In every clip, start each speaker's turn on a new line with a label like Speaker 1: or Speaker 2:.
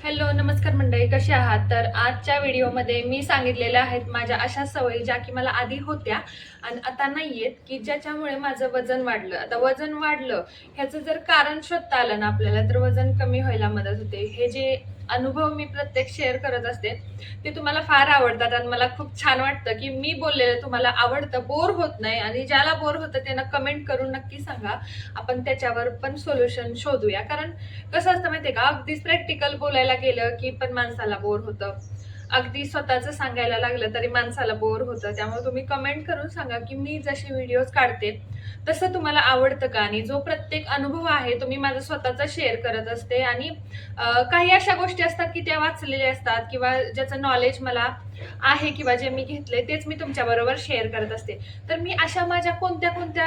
Speaker 1: Hello नमस्कार मंडळी, कसे आहात? तर आजच्या व्हिडिओमध्ये मी सांगितलेल्या आहेत माझ्या अशा सवयी ज्या की मला आधी होत्या आणि आता नाहीयेत, की ज्याच्यामुळे माझं वजन वाढलं. आता वजन वाढलं ह्याचं जर कारण शोधता आलं ना आपल्याला, तर वजन कमी व्हायला मदत होते. हे जे अनुभव मी प्रत्येक शेअर करत असते ते तुम्हाला फार आवडतात आणि मला खूप छान वाटतं की मी बोललेलं तुम्हाला आवडतं, बोर होत नाही. आणि ज्याला बोर होतं त्यानं कमेंट करून नक्की सांगा, आपण त्याच्यावर पण सोल्युशन शोधूया. कारण कसं असतं माहितीये का, अगदीच प्रॅक्टिकल बोलायला गेलं की पण माणसाला बोर होतं. अगदी स्वतःच सांगायला लागलं तरी माणसाला बोर होतं. त्यामुळे तुम्ही कमेंट करून सांगा की मी जसे व्हिडिओज काढते तसं तुम्हाला आवडतं का. आणि जो प्रत्येक अनुभव आहे तो मी माझा स्वतःचा शेअर करत असते. आणि काही अशा गोष्टी असतात की त्या वाचलेल्या असतात किंवा ज्याचं नॉलेज मला आहे किंवा जे मी घेतले तेच मी तुमच्या बरोबर शेअर करत असते. तर मी अशा माझ्या कोणत्या कोणत्या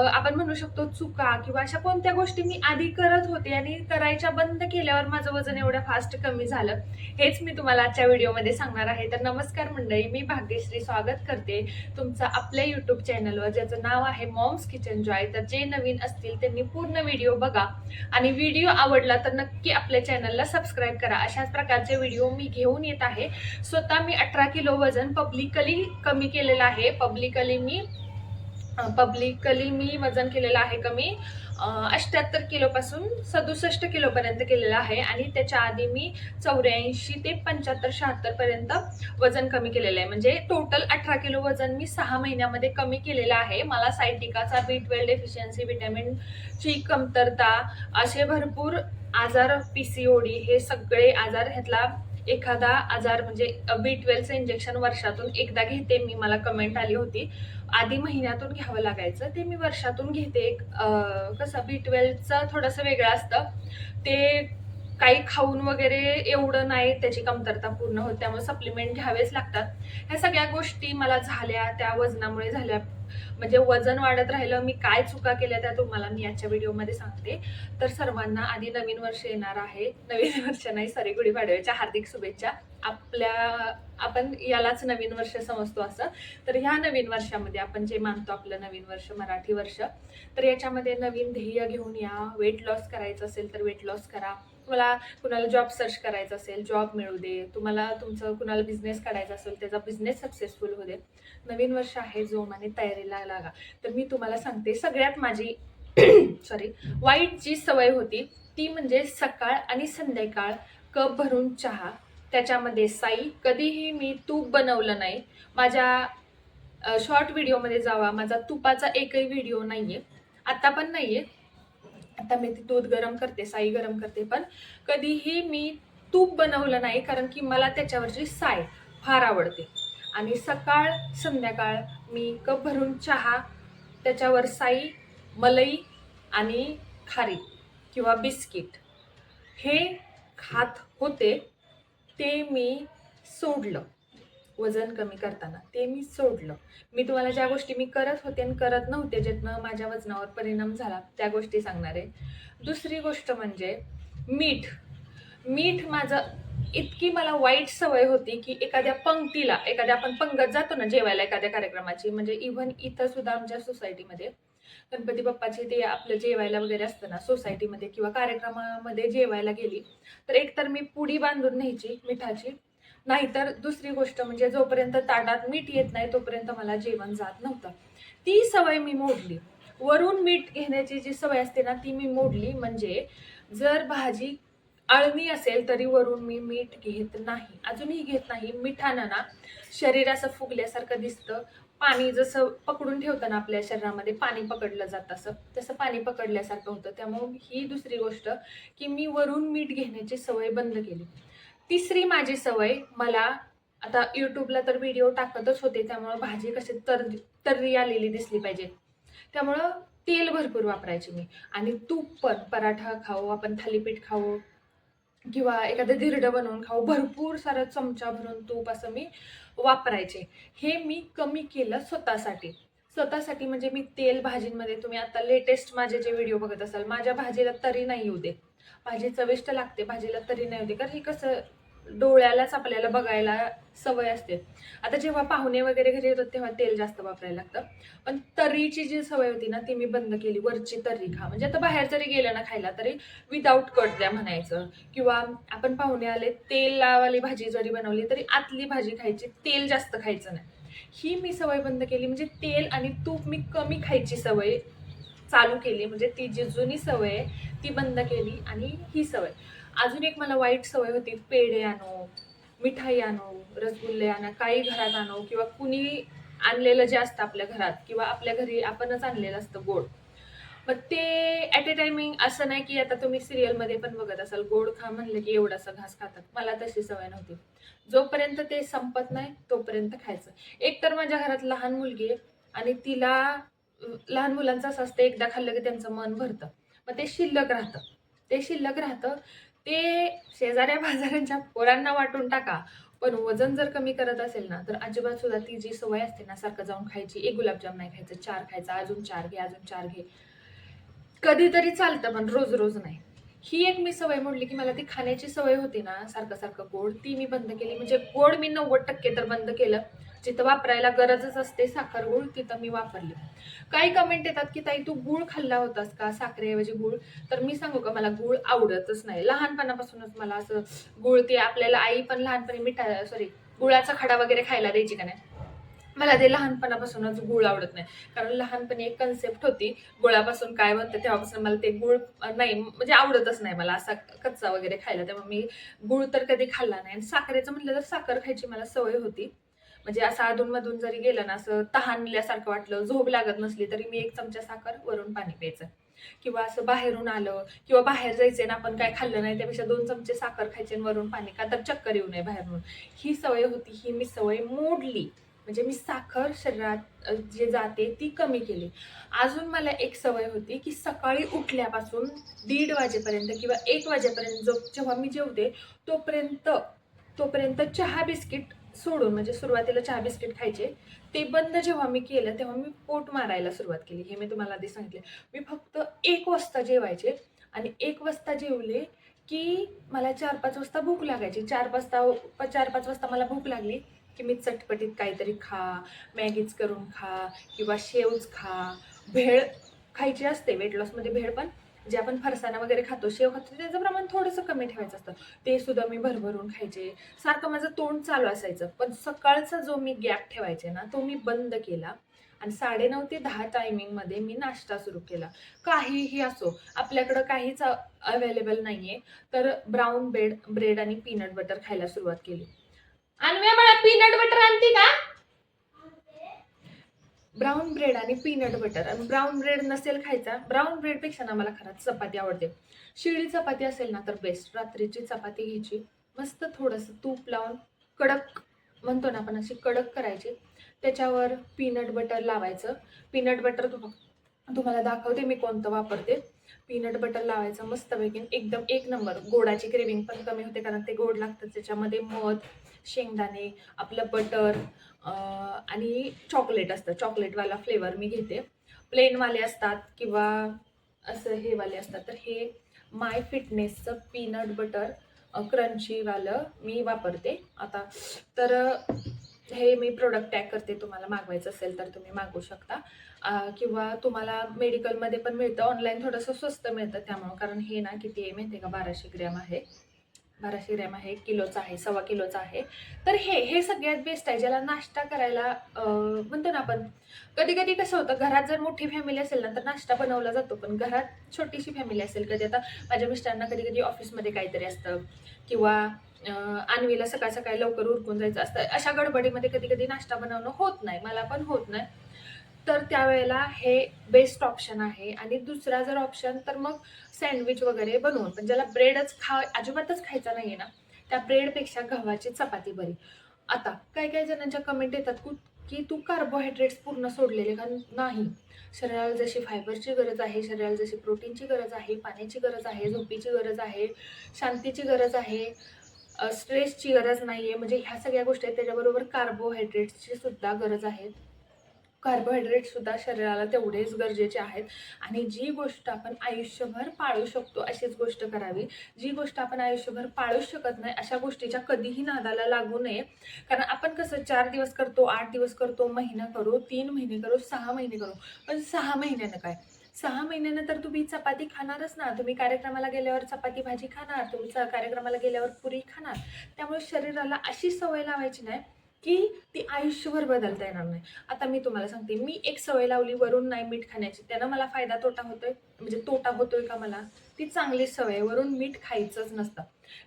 Speaker 1: आपण म्हणू शकतो चुका किंवा अशा कोणत्या गोष्टी मी आधी करत होते आणि करायच्या बंद केल्यावर माझं वजन एवढं फास्ट कमी झालं, हेच मी तुम्हाला आजच्या व्हिडिओमध्ये सांगणार आहे. तर नमस्कार मंडळी, मी भाग्यश्री स्वागत करते तुमचं आपल्या युट्यूब चॅनलवर, ज्याचं नाव आहे मॉम्स किचन जॉय. तर जे नवीन असतील त्यांनी पूर्ण व्हिडिओ बघा आणि व्हिडिओ आवडला तर नक्की आपल्या चॅनलला सबस्क्राईब करा. अशाच प्रकारचे व्हिडिओ मी घेऊन येत आहे. स्वतः मी 18 किलो वजन पब्लिकली कमी केलेलं आहे. पब्लिकली मी वजन केलेलं आहे कमी 78 किलो पासून 67 किलो पर्यंत केलेलं आहे. आणि त्याच्या आधी मी 84 ते 75-76 पर्यंत वजन कमी केलेलं आहे. म्हणजे टोटल 18 किलो वजन मी 6 महिन्यामध्ये कमी केलेलं आहे. मला सायटिकाचा B12 डेफिशियन्सी, व्हिटॅमिन ची कमतरता, असे भरपूर आजार, PCOD, हे सगळे आजार, ह्यातला एखादा आजार म्हणजे B12चं इंजेक्शन वर्षातून एकदा घेते मी. मला कमेंट आली होती, आधी महिन्यातून घ्यावं लागायचं, ते मी वर्षातून घेते. कसं B12चं थोडंसं वेगळं असतं, ते काही खाऊन वगैरे एवढं नाही त्याची कमतरता पूर्ण होत, त्यामुळे सप्लिमेंट घ्यावेच लागतात. ह्या सगळ्या गोष्टी मला झाल्या त्या वजनामुळे झाल्या. म्हणजे वजन वाढत राहिलं, मी काय चुका केल्या त्या तुम्हाला मी आजच्या व्हिडिओमध्ये सांगते. तर सर्वांना आधी नवीन वर्ष येणार आहे, नवीन वर्ष नाही सॉरी, गुढीपाडव्याच्या हार्दिक शुभेच्छा. आपण यालाच नवीन वर्ष समजतो असं. तर ह्या नवीन वर्षामध्ये आपण जे मानतो आपलं नवीन वर्ष, मराठी वर्ष, तर याच्यामध्ये नवीन ध्येय घेऊन या. वेट लॉस करायचं असेल तर वेट लॉस करा. तुम्हाला कुणाला जॉब सर्च करायचा असेल, जॉब मिळू दे. तुम्हाला तुमचं कुणाला बिझनेस काढायचा असेल, त्याचा बिझनेस सक्सेसफुल होऊ दे. नवीन वर्ष आहे, जोमाने तयारीला लागा. तर मी तुम्हाला सांगते, सगळ्यात माझी सॉरी वाईट जी सवय होती ती म्हणजे सकाळ आणि संध्याकाळ कप भरून चहा, त्याच्यामध्ये साई. कधीही मी तूप बनवलं नाही. माझ्या शॉर्ट व्हिडिओमध्ये जावा, माझा तुपाचा एकही व्हिडिओ नाहीये, आता पण नाहीये. आता मी ती दूध गरम करते, साई गरम करते, पण कधीही मी तूप बनवलं नाही, कारण की मला त्याच्यावरची साय फार आवडते. आणि सकाळ संध्याकाळ मी कप भरून चहा, त्याच्यावर साई, मलई आणि खारी किंवा बिस्किट हे खात होते. ते मी सोडलं. वजन कमी करताना ते मी सोडलं. मी तुम्हाला ज्या गोष्टी मी करत होते आणि करत नव्हते, ज्यातनं माझ्या वजनावर परिणाम झाला, त्या गोष्टी सांगणार आहे. दुसरी गोष्ट म्हणजे मीठ. मीठ माझं इतकी मला वाईट सवय होती की एखाद्या पंक्तीला, एखाद्या आपण पंगत जातो ना जेवायला एखाद्या कार्यक्रमाची, म्हणजे इव्हन इथं सुद्धा आमच्या सोसायटीमध्ये गणपती बाप्पाचे ते आपलं जेवायला वगैरे असतं ना सोसायटीमध्ये, किंवा कार्यक्रमामध्ये जेवायला गेली तर एकतर मी पुडी बांधून न्यायची मिठाची, नाहीतर दुसरी गोष्ट म्हणजे जोपर्यंत ताटात मीठ येत नाही तोपर्यंत मला जेवण जात नव्हतं. ती सवय मी मोडली. वरून मीठ घेण्याची जी सवय असते ना ती मी मोडली. म्हणजे जर भाजी अळणी असेल तरी वरून मी मीठ घेत नाही, अजूनही घेत नाही. मिठानं ना शरीर असं फुगल्यासारखं दिसतं. पाणी जसं पकडून ठेवतं ना आपल्या शरीरामध्ये, पाणी पकडलं जातं असं, तसं पाणी पकडल्यासारखं होतं. त्यामुळे ही दुसरी गोष्ट की मी वरून मीठ घेण्याची सवय बंद केली. तिसरी माझी सवय, मला आता युट्यूबला तर व्हिडिओ टाकतच होते, त्यामुळं भाजी कशी तर्री आलेली दिसली पाहिजे, त्यामुळं तेल भरपूर वापरायचे मी. आणि तूप पण, पराठा खाऊ आपण, थालीपीठ खाऊ किंवा एखादं धिरडं बनवून खाऊ, भरपूर सारं चमचा भरून तूप असं मी वापरायचे. हे मी कमी केलं स्वतःसाठी. स्वतःसाठी म्हणजे मी तेल भाजींमध्ये, तुम्ही आता लेटेस्ट माझे जे व्हिडिओ बघत असाल, माझ्या भाजीला तरी नाही येऊ देत. भाजी चविष्ट लागते, भाजीला तरी नाही होते, कारण हे कसं डोळ्यालाच आपल्याला बघायला सवय असते. आता जेव्हा पाहुणे वगैरे घरी येतात तेव्हा तेल जास्त वापरायला लागतं. पण तर्रीची जी सवय होती ना ती मी बंद केली. वरची तर्री खा, म्हणजे आता बाहेर जरी गेलं ना खायला तरी विदाऊट कट द्या म्हणायचं. किंवा आपण पाहुणे आले, तेलावाली भाजी जरी बनवली तरी आतली भाजी खायची, तेल जास्त खायचं नाही. ही मी सवय बंद केली. म्हणजे तेल आणि तूप मी कमी खायची सवय चालू केली. म्हणजे ती जी जुनी सवय आहे ती बंद केली. आणि ही सवय, अजून एक मला वाईट सवय होती, पेढे आणो, मिठाई आणो, रसगुल्ले आणा, काही घरात आणो किंवा कुणी आणलेलं जे असतं आपल्या घरात किंवा आपल्या घरी आपणच आणलेलं असतं गोड. मग ते ॲट अ टायमिंग असं नाही की आता तुम्ही सिरियलमध्ये पण बघत असाल गोड खा म्हणलं की एवढासा घास खातात. मला तशी सवय नव्हती. जोपर्यंत ते संपत नाही तोपर्यंत खायचं. एक तर माझ्या घरात लहान मुलगी आहे आणि तिला लहान मुलांचं असं असतं, एकदा खाल्लं की त्यांचं मन भरतं. मग ते शिल्लक राहतं. ते शिल्लक राहतं. ते शेजाऱ्या पाजाऱ्यांच्या पोरांना वाटून टाका. पण वजन जर कमी करत असेल ना तर अजिबात सुद्धा ती जी सवय असते ना सारखं जाऊन खायची, एक गुलाबजाम नाही खायचं, 4 खायचा, अजून 4 घे, अजून 4 घे. कधीतरी चालतं पण रोज रोज नाही. ही एक मी सवय मोडली की मला ती खाण्याची सवय होती ना सारखं सारखं गोड, ती मी बंद केली. म्हणजे गोड मी 90% तर बंद केलं. जिथं वापरायला गरजच असते साखर गुळ तिथं मी वापरली. काही कमेंट येतात की ताई तू गुळ खाल्ला होतास का साखरेऐवजी गुळ? तर मी सांगू का, मला गुळ आवडतच नाही. लहानपणापासूनच मला असं गुळ, ते आपल्याला आई पण लहानपणी गुळाचा खडा वगैरे खायला द्यायची का नाही, मला ते लहानपणापासूनच गुळ आवडत नाही. कारण लहानपणी एक कन्सेप्ट होती गुळापासून काय बनतं, तेव्हापासून मला ते गुळ नाही, म्हणजे आवडतच नाही मला असा कच्चा वगैरे खायला. तेव्हा मी गुळ तर कधी खाल्ला नाही. आणि साखरेचं म्हटलं तर साखर खायची मला सवय होती. म्हणजे असं अधूनमधून जरी गेलं ना, असं तहानल्यासारखं वाटलं, झोप लागत नसली तरी मी 1 चमचा साखर वरून पाणी प्यायचं. किंवा असं बाहेरून आलं किंवा बाहेर जायचंय ना, आपण काय खाल्लं नाही त्यापेक्षा 2 चमचे साखर खायचे आणि वरून पाणी, का तर चक्कर येऊ नये बाहेरून. ही सवय होती, ही मी सवय मोडली. म्हणजे मी साखर शरीरात जे जाते ती कमी केली. अजून मला एक सवय होती की सकाळी उठल्यापासून 1:30 वाजेपर्यंत किंवा 1 वाजेपर्यंत जेव्हा मी जेवते तोपर्यंत तोपर्यंत चहा बिस्किट सोडून, म्हणजे सुरुवातीला चहा बिस्किट खायचे, ते बंद जेव्हा मी केलं तेव्हा मी पोट मारायला सुरुवात केली. हे मी तुम्हाला आधी सांगितले. मी फक्त 1 वाजता जेवायचे आणि 1 वाजता जेवले की मला 4-5 वाजता भूक लागायची. 4-5 वाजता मला भूक लागली की मी चटपटीत काहीतरी खा, मॅगीच करून खा किंवा शेवच खा. भेळ खायची असते वेट लॉसमध्ये. भेळ पण जे आपण फरसाणा वगैरे खातो, शेव खातो, त्याचं प्रमाण थोडंसं कमी ठेवायचं असतं. ते सुद्धा मी भरभरून खायचे. सारखं माझं तोंड चालू असायचं. पण सकाळचा जो मी गॅप ठेवायचे ना तो मी बंद केला आणि 9:30 ते 10 टायमिंगमध्ये मी नाश्ता सुरू केला. काहीही असो, आपल्याकडं काहीच अवेलेबल नाहीये तर ब्राऊन ब्रेड आणि पीनट बटर खायला सुरुवात केली. अन्व्या, मला पीनट बटर आणते का? ब्राऊन ब्रेड आणि पीनट बटर. आणि ब्राऊन ब्रेड नसेल खायचा, ब्राऊन ब्रेडपेक्षा ना मला खरंच चपाती आवडते. शिळी चपाती असेल ना तर बेस्ट. रात्रीची चपाती घ्यायची, मस्त थोडंसं तूप लावून कडक, म्हणतो ना आपण, अशी कडक करायची. त्याच्यावर पीनट बटर लावायचं. पीनट बटर तुम्हाला दाखवते मी कोणतं वापरते. पीनट बटर लावायचं मस्तपैकी, एकदम 1 नंबर. गोडाची क्रेविंग पण कमी होते कारण ते गोड लागतं. त्याच्यामध्ये मध, शेंगदाणे, आपलं बटर आणि चॉकलेट असतं. चॉकलेटवाला फ्लेवर मी घेते. प्लेनवाले असतात किंवा असं हे वाले असतात. तर हे माय फिटनेसचं पीनट बटर क्रंचीवालं मी वापरते आता. तर हे मी प्रोडक्ट टॅग करते. तुम्हाला मागवायचं असेल तर तुम्ही मागवू शकता. किंवा तुम्हाला मेडिकलमध्ये पण मिळतं. ऑनलाईन थोडंसं स्वस्त मिळतं त्यामुळं. कारण हे ना किती आहे माहिती आहे का, 1200 ग्रॅम आहे. 1200 ग्रॅम आहे, किलोचं आहे, सव्वा किलोचं आहे. तर हे सगळ्यात बेस्ट आहे ज्याला नाश्ता करायला म्हणतो ना आपण. कधी कधी कसं होतं, घरात जर मोठी फॅमिली असेल ना तर नाश्ता बनवला जातो. पण घरात छोटीशी फॅमिली असेल, कधी आता माझ्या मिस्टरांना कधी कधी ऑफिसमध्ये काहीतरी असतं किंवा अन्वीला सकाळ सकाळी लवकर उरकून जायचं असतं, अशा गडबडीमध्ये कधी कधी नाश्ता बनवणं होत नाही, मला पण होत नाही. तर त्यावेळेला हे बेस्ट ऑप्शन आहे. आणि दुसरा जर ऑप्शन तर मग सँडविच वगैरे बनवून, पण ज्याला ब्रेडच अजिबातच खायचा नाहीये ना, त्या ब्रेडपेक्षा गव्हाची चपाती बरी. आता काही काही जणांच्या कमेंट येतात की तू कार्बोहायड्रेट्स पूर्ण सोडलेले का? नाही. शरीराला जशी फायबरची गरज आहे, शरीराला जशी प्रोटीनची गरज आहे, पाण्याची गरज आहे, झोपेची गरज आहे, शांतीची गरज आहे, स्ट्रेसची गरज नाहीये, म्हणजे ह्या सगळ्या गोष्टी आहेत. त्याच्याबरोबर कार्बोहायड्रेट्सची सुद्धा गरज आहे. कार्बोहायड्रेट सुद्धा शरीराला तेवढेच गरजेचे आहेत. आणि जी गोष्ट आपण आयुष्यभर पाळू शकतो अशीच गोष्ट करावी. जी गोष्ट आपण आयुष्यभर पाळूच शकत नाही अशा गोष्टीच्या कधीही नादाला लागू नये. कारण आपण कसं 4 दिवस करतो, 8 दिवस करतो, महिना करू, 3 महिने करू, 6 महिने करू. पण 6 महिन्यानं काय? 6 महिन्यानं तर तुम्ही चपाती खाणारच ना. तुम्ही कार्यक्रमाला गेल्यावर चपाती भाजी खाणार, तुम्ही कार्यक्रमाला गेल्यावर पुरी खाणार. त्यामुळे शरीराला अशी सवय लावायची नाही की ती आयुष्यभर बदलता येणार नाही. आता मी तुम्हाला सांगते, मी एक सवय लावली वरून नाही मीठ खाण्याची, त्यानं मला फायदा तोटा होतोय, म्हणजे तोटा होतोय का मला? ती चांगली सवय आहे. वरून मीठ खायचंच नसतं.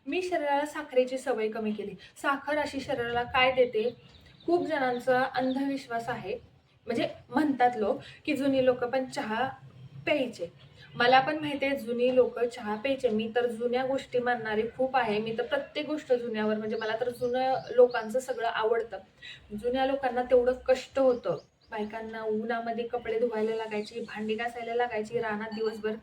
Speaker 1: मी शरीराला साखरेची सवय कमी केली. साखर अशी शरीराला काय देते? खूप जणांचा अंधविश्वास आहे, म्हणजे म्हणतात लोक की जुनी लोक पण चहा प्यायचे. मला पण माहिती आहे जुनी लोक चहा प्यायचे. मी तर जुन्या गोष्टी मानणारी खूप आहे. मी तर प्रत्येक गोष्ट जुन्यावर, म्हणजे मला तर जुन्या लोकांचं सगळं आवडतं. जुन्या लोकांना तेवढं कष्ट होतं. बायकांना उन्हामध्ये कपडे धुवायला लागायची, भांडी घासायला लागायची, रानात दिवसभर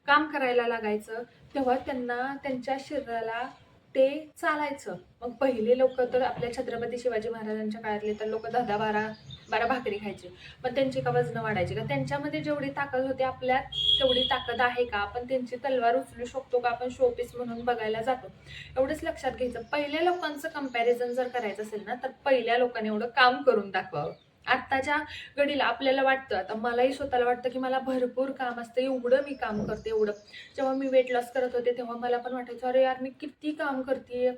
Speaker 1: काम करायला लागायचं. तेव्हा त्यांना त्यांच्या शरीराला ते चालायचं. मग पहिले लोक तर आपल्या छत्रपती शिवाजी महाराजांच्या काळातले तर लोक 10-10, 12-12 भाकरी खायचे. पण त्यांची का वजनं वाढायची का? त्यांच्यामध्ये जेवढी ताकद होती आपल्यात तेवढी ताकद आहे का? आपण त्यांची तलवार उचलू शकतो का? आपण शोपीस म्हणून बघायला जातो. एवढंच लक्षात घ्यायचं. पहिल्या लोकांचं कंपॅरिझन जर करायचं असेल ना, तर पहिल्या लोकांनी एवढं काम करून दाखवावं. आत्ताच्या घडीला आपल्याला वाटतं, आता मलाही स्वतःला वाटतं की मला भरपूर काम असतं, एवढं मी काम करते, एवढं. जेव्हा मी वेट लॉस करत होते तेव्हा मला पण वाटायचं, अरे यार मी किती काम करते.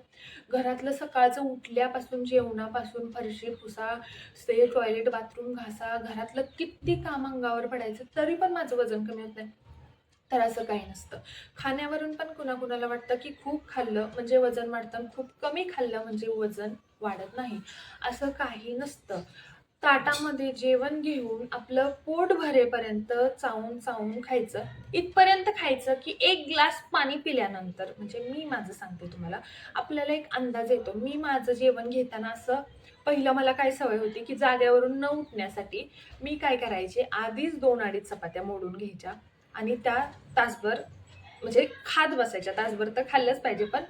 Speaker 1: घरातलं सकाळचं उठल्यापासून, जेवणापासून, फरशी पुसा, ते टॉयलेट बाथरूम घासा, घरातलं किती काम अंगावर पडायचं, तरी पण माझं वजन कमी होत नाही. तर असं काही नसतं. खाण्यावरून पण कुणाकुणाला वाटतं की खूप खाल्लं म्हणजे वजन वाढतं, खूप कमी खाल्लं म्हणजे वजन वाढत नाही. असं काही नसतं. ताटामध्ये जेवण घेऊन आपलं पोट भरेपर्यंत चावून चावून खायचं. इथपर्यंत खायचं की 1 ग्लास पाणी पिल्यानंतर, म्हणजे मी माझं सांगते तुम्हाला, आपल्याला एक अंदाज येतो. मी माझं जेवण घेताना असं, पहिलं मला काय सवय होती की जाग्यावरून न उठण्यासाठी मी काय करायचे, आधीच 2-2.5 चपात्या मोडून घ्यायच्या आणि त्या तासभर म्हणजे खात बसायच्या. तासभर तर खाल्लंच पाहिजे, पण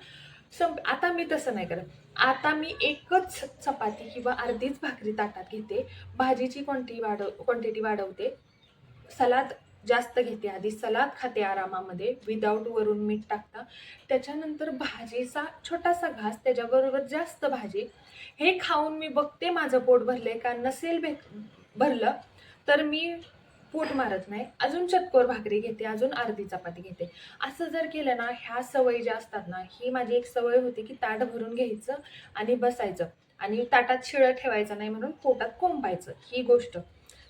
Speaker 1: आता मी तसं नाही करत. आता मी एकच चपाती किंवा अर्धीच भाकरी ताटात घेते. भाजीची क्वांटिटी वाढवते. सलाद जास्त घेते. आधी सलाद खाते आरामामध्ये विदाऊट वरून मीठ टाकता. त्याच्यानंतर भाजीचा छोटासा घास, त्याच्याबरोबर जास्त भाजी. हे खाऊन मी बघते माझं पोट भरलंय का. नसेल भरलं तर मी पोट मारत नाही. अजून चतकोर भाकरी घेते, अजून अर्धी चपाती घेते. असं जर केलं ना, ह्या सवयी ज्या असतात ना, ही माझी एक सवय होती की ताट भरून घ्यायचं आणि बसायचं आणि ताटात शिळं ठेवायचं नाही म्हणून पोटात कोंबायचं, ही गोष्ट.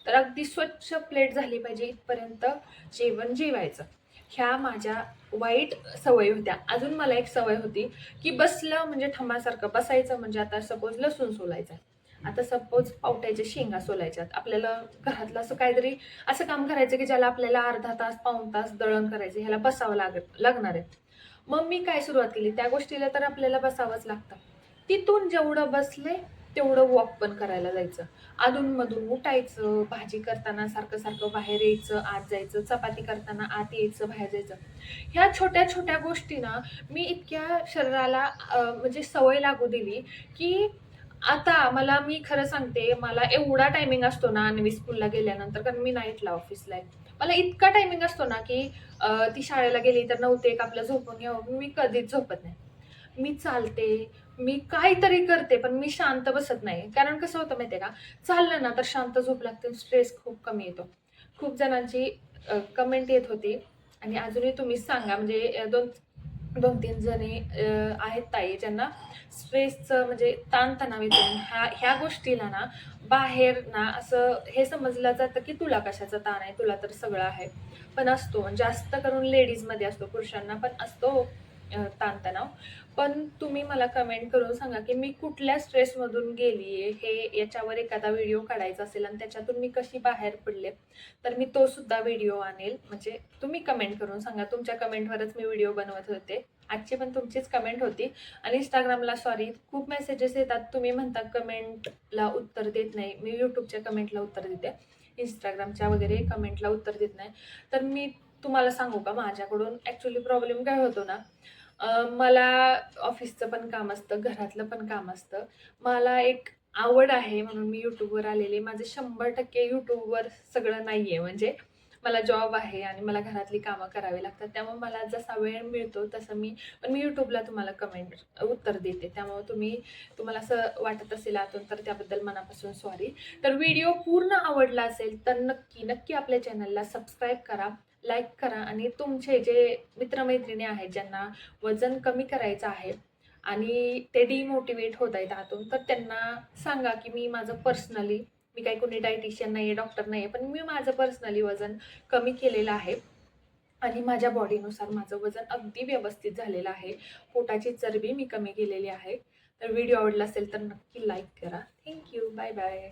Speaker 1: तर अगदी स्वच्छ प्लेट झाली पाहिजे इथपर्यंत जेवण जेवायचं. ह्या माझ्या वाईट सवयी होत्या. अजून मला एक सवय होती की बसलं म्हणजे ठमासारखं बसायचं. म्हणजे आता सपोज लसूण सोलायचं, आता सपोज पावट्याच्या शेंगा सोलायच्यात, आपल्याला घरातलं असं काहीतरी असं काम करायचं की ज्याला आपल्याला अर्धा तास, पाऊण तास दळण करायचं, ह्याला बसावं लागणार आहे. मग मी काय सुरुवात केली, त्या गोष्टीला तर आपल्याला बसावंच लागतं. तिथून जेवढं बसले तेवढं वॉक पण करायला जायचं. अधूनमधून उठायचं, भाजी करताना सारखं सारखं बाहेर यायचं, आत जायचं, चपाती करताना आत यायचं, बाहेर जायचं. ह्या छोट्या छोट्या गोष्टी ना मी इतक्या शरीराला म्हणजे सवय लागू दिली की आता मी खरं सांगते, मला एवढा टायमिंग असतो ना अन्वी स्कूलला गेल्यानंतर, कारण मी नाईटला ऑफिसला आहे. मला इतका टायमिंग असतो ना की ती शाळेला गेली तर 9 ते 1 आपलं झोपून घ्यावं. मी कधीच झोपत नाही. मी चालते, मी काहीतरी करते, पण मी शांत बसत नाही. कारण कसं होतं माहितीये का, चाललं ना तर शांत झोप लागते, स्ट्रेस खूप कमी येतो. खूप जणांची कमेंट येत होती आणि अजूनही तुम्हीच सांगा, म्हणजे 2-3 जणी आहेत ताई ज्यांना स्ट्रेसचं म्हणजे ताणतणाव येतो. ह्या गोष्टीला ना बाहेर ना असं हे समजलं जातं की तुला कशाचा ताण आहे, तुला तर सगळं आहे. पण असतो, जास्त करून लेडीजमध्ये असतो, पुरुषांना पण असतो ताणतणाव. पण तुम्ही मला कमेंट करून सांगा की मी कुठल्या स्ट्रेसमधून गेलीये, हे याच्यावर एखादा व्हिडिओ काढायचा असेल आणि त्याच्यातून मी कशी बाहेर पडले, तर मी तो सुद्धा व्हिडिओ आणेल. म्हणजे तुम्ही कमेंट करून सांगा. तुमच्या कमेंटवरच मी व्हिडिओ बनवत होते. आजची पण तुमचीच कमेंट होती. आणि इंस्टाग्रामला सॉरी, खूप मेसेजेस येतात, तुम्ही म्हणता कमेंटला उत्तर देत नाही. मी यूट्यूबच्या कमेंटला उत्तर देते, इंस्टाग्रामच्या वगैरे कमेंटला उत्तर देत नाही. तर मी तुम्हाला सांगू का, माझ्याकडून ॲक्च्युली प्रॉब्लेम काय होतो ना, मला ऑफिसचं पण काम असतं, घरातलं पण काम असतं. मला एक आवड आहे म्हणून मी यूट्यूबवर आलेले. माझं 100% यूट्यूबवर सगळं नाही आहे. म्हणजे मला जॉब आहे आणि मला घरातली कामं करावी लागतात. त्यामुळे मला जसा वेळ मिळतो तसं मी यूट्यूबला तुम्हाला उत्तर देते. त्यामुळे तुम्हाला असं वाटत असेल आतून तर त्याबद्दल मनापासून सॉरी. तर व्हिडिओ पूर्ण आवडला असेल तर नक्की आपल्या चॅनलला सबस्क्राईब करा, लाईक करा आणि तुमचे जे मित्रमैत्रिणी आहेत ज्यांना वजन कमी करायचं आहे आणि ते डिमोटिवेट होत आहेत आतून, तर त्यांना सांगा की मी काही कोणी डायटिशियन नाही आहे, डॉक्टर नाही आहे, पण मी माझं पर्सनली वजन कमी केलेलं आहे आणि माझ्या बॉडीनुसार माझं वजन अगदी व्यवस्थित झालेलं आहे. पोटाची चरबी मी कमी केलेली आहे. तर व्हिडिओ आवडला असेल तर नक्की लाईक करा. थँक्यू. Bye bye.